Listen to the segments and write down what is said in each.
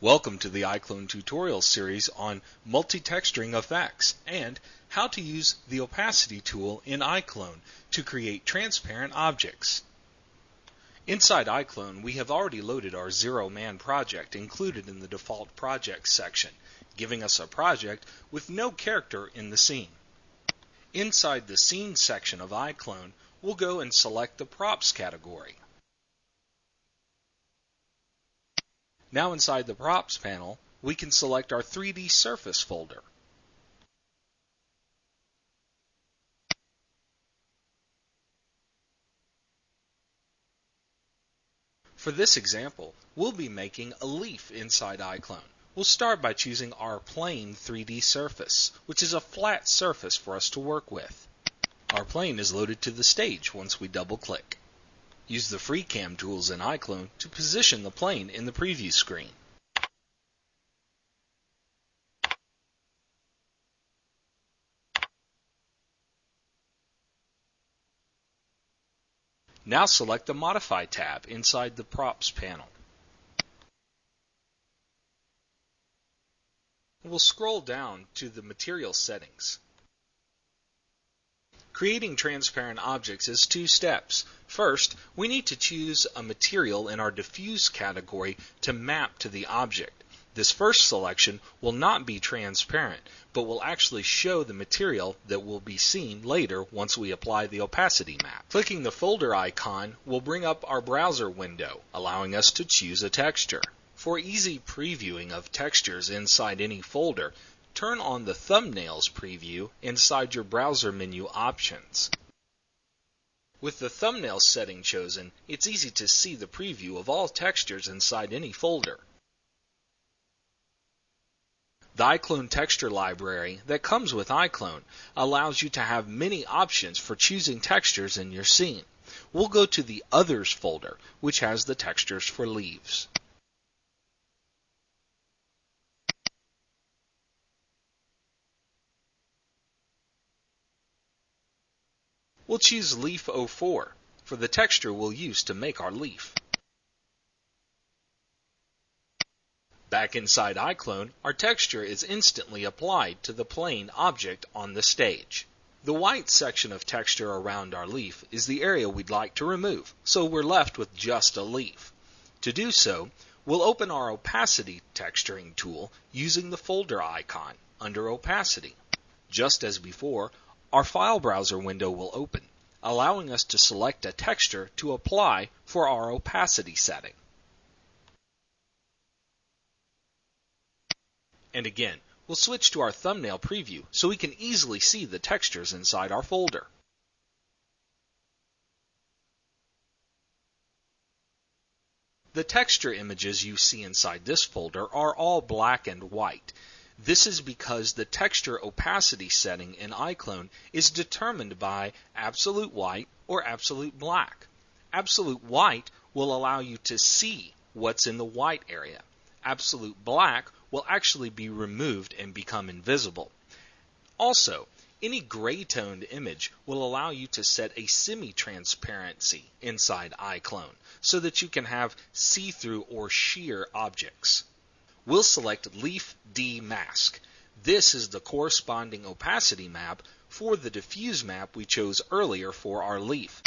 Welcome to the iClone tutorial series on multi-texturing effects and how to use the opacity tool in iClone to create transparent objects. Inside iClone, we have already loaded our zero-man project included in the default projects section, giving us a project with no character in the scene. Inside the scene section of iClone, we'll go and select the props category. Now inside the Props panel, we can select our 3D Surface folder. For this example, we'll be making a leaf inside iClone. We'll start by choosing our plane 3D surface, which is a flat surface for us to work with. Our plane is loaded to the stage once we double-click. Use the FreeCam tools in iClone to position the plane in the preview screen. Now select the Modify tab inside the Props panel. We'll scroll down to the Material Settings. Creating transparent objects is two steps. First, we need to choose a material in our diffuse category to map to the object. This first selection will not be transparent, but will actually show the material that will be seen later once we apply the opacity map. Clicking the folder icon will bring up our browser window, allowing us to choose a texture. For easy previewing of textures inside any folder, turn on the Thumbnails preview inside your browser menu options. With the Thumbnails setting chosen, it's easy to see the preview of all textures inside any folder. The iClone texture library that comes with iClone allows you to have many options for choosing textures in your scene. We'll go to the Others folder, which has the textures for leaves. We'll choose Leaf 04 for the texture we'll use to make our leaf. Back inside iClone, our texture is instantly applied to the plane object on the stage. The white section of texture around our leaf is the area we'd like to remove, so we're left with just a leaf. To do so, we'll open our Opacity texturing tool using the folder icon under Opacity. Just as before, our file browser window will open, allowing us to select a texture to apply for our opacity setting. And again, we'll switch to our thumbnail preview so we can easily see the textures inside our folder. The texture images you see inside this folder are all black and white. This is because the texture opacity setting in iClone is determined by absolute white or absolute black. Absolute white will allow you to see what's in the white area. Absolute black will actually be removed and become invisible. Also, any gray-toned image will allow you to set a semi-transparency inside iClone so that you can have see-through or sheer objects. We'll select Leaf D Mask. This is the corresponding opacity map for the diffuse map we chose earlier for our leaf.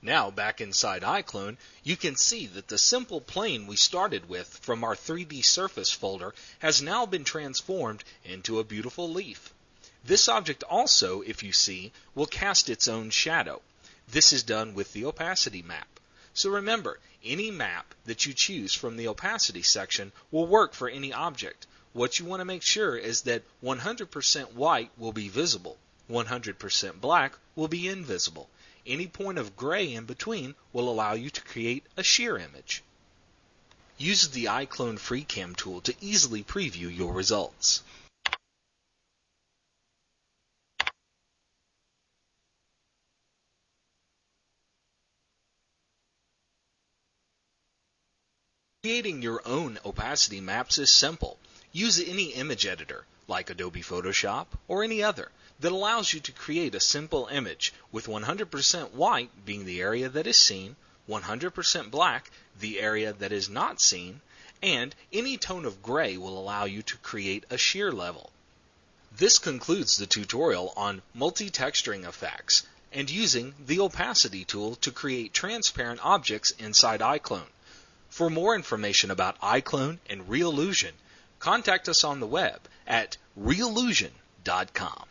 Now back inside iClone, you can see that the simple plane we started with from our 3D surface folder has now been transformed into a beautiful leaf. This object also, if you see, will cast its own shadow. This is done with the opacity map. So remember, any map that you choose from the opacity section will work for any object. What you want to make sure is that 100% white will be visible, 100% black will be invisible. Any point of gray in between will allow you to create a sheer image. Use the iClone FreeCam tool to easily preview your results. Creating your own opacity maps is simple. Use any image editor, like Adobe Photoshop or any other, that allows you to create a simple image with 100% white being the area that is seen, 100% black, the area that is not seen, and any tone of gray will allow you to create a shear level. This concludes the tutorial on multi-texturing effects and using the opacity tool to create transparent objects inside iClone. For more information about iClone and Reallusion, contact us on the web at reallusion.com.